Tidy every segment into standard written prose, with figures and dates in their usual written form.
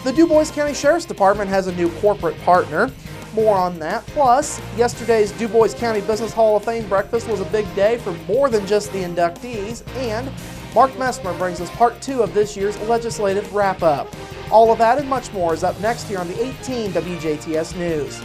The Du Bois County Sheriff's Department has a new corporate partner. More on that. Plus, yesterday's Du Bois County Business Hall of Fame breakfast was a big day for more than just the inductees, and Mark Messmer brings us part 2 of this year's legislative wrap-up. All of that and much more is up next here on the 18 WJTS News.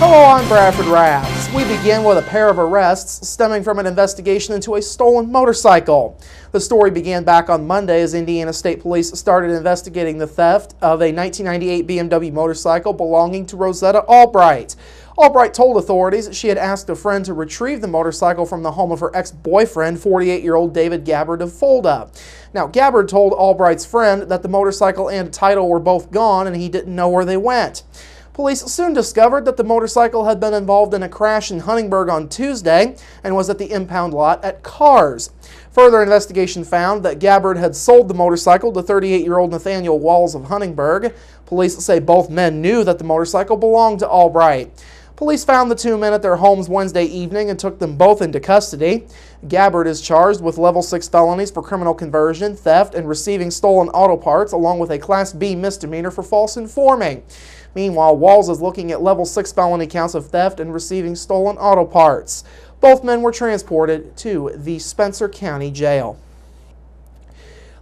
Hello, I'm Bradford Raths. We begin with a pair of arrests stemming from an investigation into a stolen motorcycle. The story began back on Monday as Indiana State Police started investigating the theft of a 1998 BMW motorcycle belonging to Rosetta Albright. Albright told authorities she had asked a friend to retrieve the motorcycle from the home of her ex-boyfriend, 48-year-old David Gabbard of Fulda. Now, Gabbard told Albright's friend that the motorcycle and title were both gone and he didn't know where they went. Police soon discovered that the motorcycle had been involved in a crash in Huntingburg on Tuesday and was at the impound lot at Cars. Further investigation found that Gabbard had sold the motorcycle to 38-year-old Nathaniel Walls of Huntingburg. Police say both men knew that the motorcycle belonged to Albright. Police found the two men at their homes Wednesday evening and took them both into custody. Gabbard is charged with level 6 felonies for criminal conversion, theft, and receiving stolen auto parts, along with a Class B misdemeanor for false informing. Meanwhile, Walls is looking at level 6 felony counts of theft and receiving stolen auto parts. Both men were transported to the Spencer County Jail.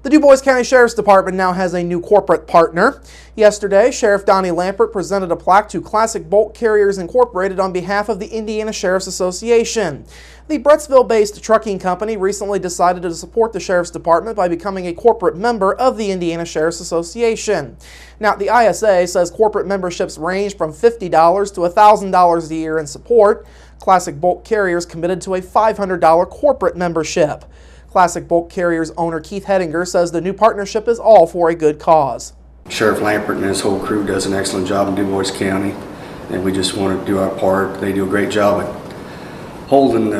The Du Bois County Sheriff's Department now has a new corporate partner. Yesterday, Sheriff Donnie Lampert presented a plaque to Classic Bolt Carriers Incorporated on behalf of the Indiana Sheriff's Association. The Brettsville-based trucking company recently decided to support the Sheriff's Department by becoming a corporate member of the Indiana Sheriff's Association. Now, the ISA says corporate memberships range from $50 to $1,000 a year in support. Classic Bolt Carriers committed to a $500 corporate membership. Classic Bolt Carriers owner Keith Hedinger says the new partnership is all for a good cause. Sheriff Lampert and his whole crew does an excellent job in Du Bois County, and we just want to do our part. They do a great job at holding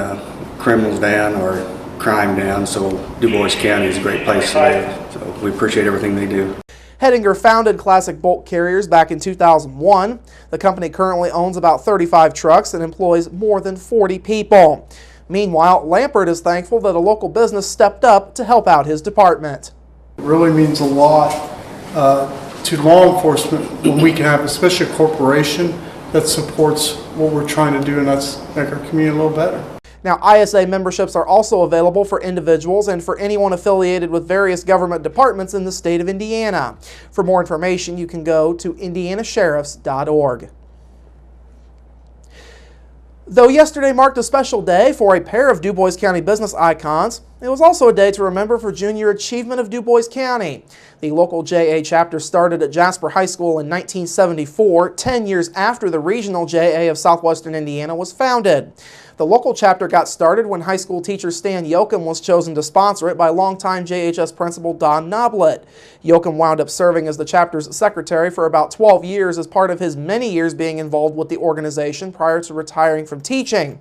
criminals down or crime down, so Du Bois County is a great place to live. So we appreciate everything they do. Hedinger founded Classic Bolt Carriers back in 2001. The company currently owns about 35 trucks and employs more than 40 people. Meanwhile, Lampert is thankful that a local business stepped up to help out his department. It really means a lot to law enforcement when we can have, especially a corporation that supports what we're trying to do, and that's make our community a little better. Now, ISA memberships are also available for individuals and for anyone affiliated with various government departments in the state of Indiana. For more information, you can go to indianasheriffs.org. Though yesterday marked a special day for a pair of Du Bois County business icons, it was also a day to remember for junior achievement of Du Bois County. The local JA chapter started at Jasper High School in 1974, 10 years after the regional JA of Southwestern Indiana was founded. The local chapter got started when high school teacher Stan Yoakum was chosen to sponsor it by longtime JHS principal Don Noblet. Yoakum wound up serving as the chapter's secretary for about 12 years as part of his many years being involved with the organization prior to retiring from teaching.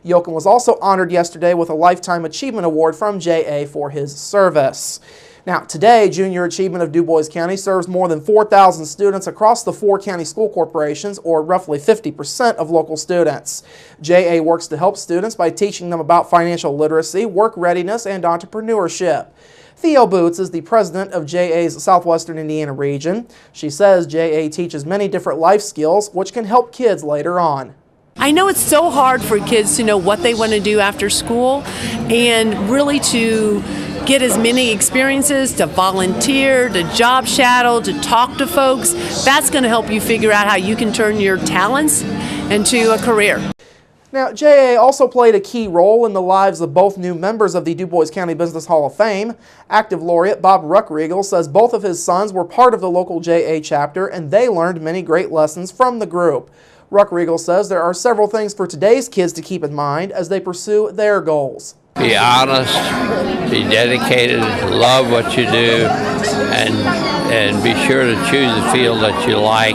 Yoakum was also honored yesterday with a Lifetime Achievement Award from JA for his service. Now, today, Junior Achievement of Du Bois County serves more than 4,000 students across the 4 county school corporations, or roughly 50% of local students. JA works to help students by teaching them about financial literacy, work readiness, and entrepreneurship. Theo Boots is the president of JA's Southwestern Indiana region. She says JA teaches many different life skills, which can help kids later on. I know it's so hard for kids to know what they want to do after school and really to get as many experiences, to volunteer, to job shadow, to talk to folks. That's going to help you figure out how you can turn your talents into a career. Now, JA also played a key role in the lives of both new members of the Du Bois County Business Hall of Fame. Active laureate Bob Ruckriegel says both of his sons were part of the local JA chapter and they learned many great lessons from the group. Ruckriegel says there are several things for today's kids to keep in mind as they pursue their goals. Be honest, be dedicated, love what you do, and be sure to choose a field that you like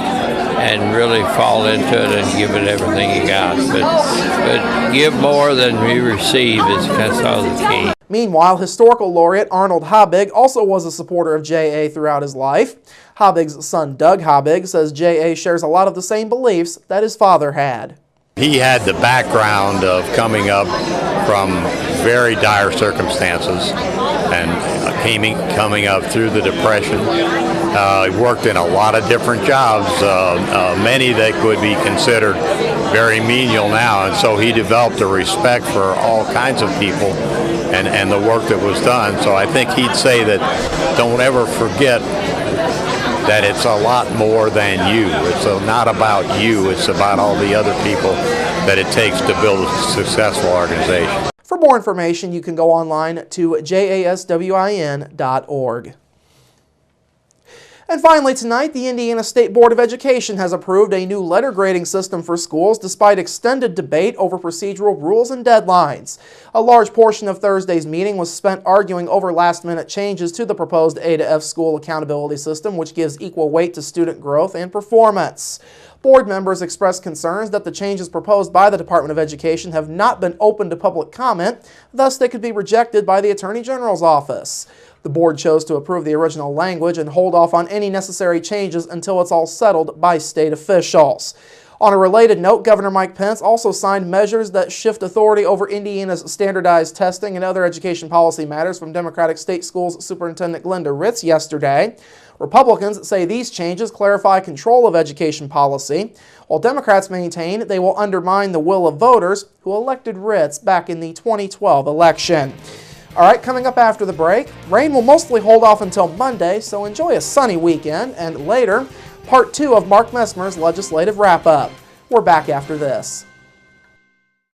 and really fall into it and give it everything you got. But give more than you receive that's all the key. Meanwhile, historical laureate Arnold Habig also was a supporter of J.A. throughout his life. Habig's son Doug Habig says J.A. shares a lot of the same beliefs that his father had. He had the background of coming up from very dire circumstances and coming up through the Depression. He worked in a lot of different jobs, many that could be considered very menial now, and so he developed a respect for all kinds of people and the work that was done. So I think he'd say that don't ever forget that it's a lot more than you. It's not about you, it's about all the other people that it takes to build a successful organization. For more information, you can go online to jaswin.org. And finally tonight, the Indiana State Board of Education has approved a new letter grading system for schools despite extended debate over procedural rules and deadlines. A large portion of Thursday's meeting was spent arguing over last-minute changes to the proposed A to F school accountability system, which gives equal weight to student growth and performance. Board members expressed concerns that the changes proposed by the Department of Education have not been open to public comment, thus they could be rejected by the Attorney General's office. The board chose to approve the original language and hold off on any necessary changes until it's all settled by state officials. On a related note, Governor Mike Pence also signed measures that shift authority over Indiana's standardized testing and other education policy matters from Democratic State Schools Superintendent Glenda Ritz yesterday. Republicans say these changes clarify control of education policy, while Democrats maintain they will undermine the will of voters who elected Ritz back in the 2012 election. All right, coming up after the break, rain will mostly hold off until Monday, so enjoy a sunny weekend, and later, part 2 of Mark Messmer's legislative wrap-up. We're back after this.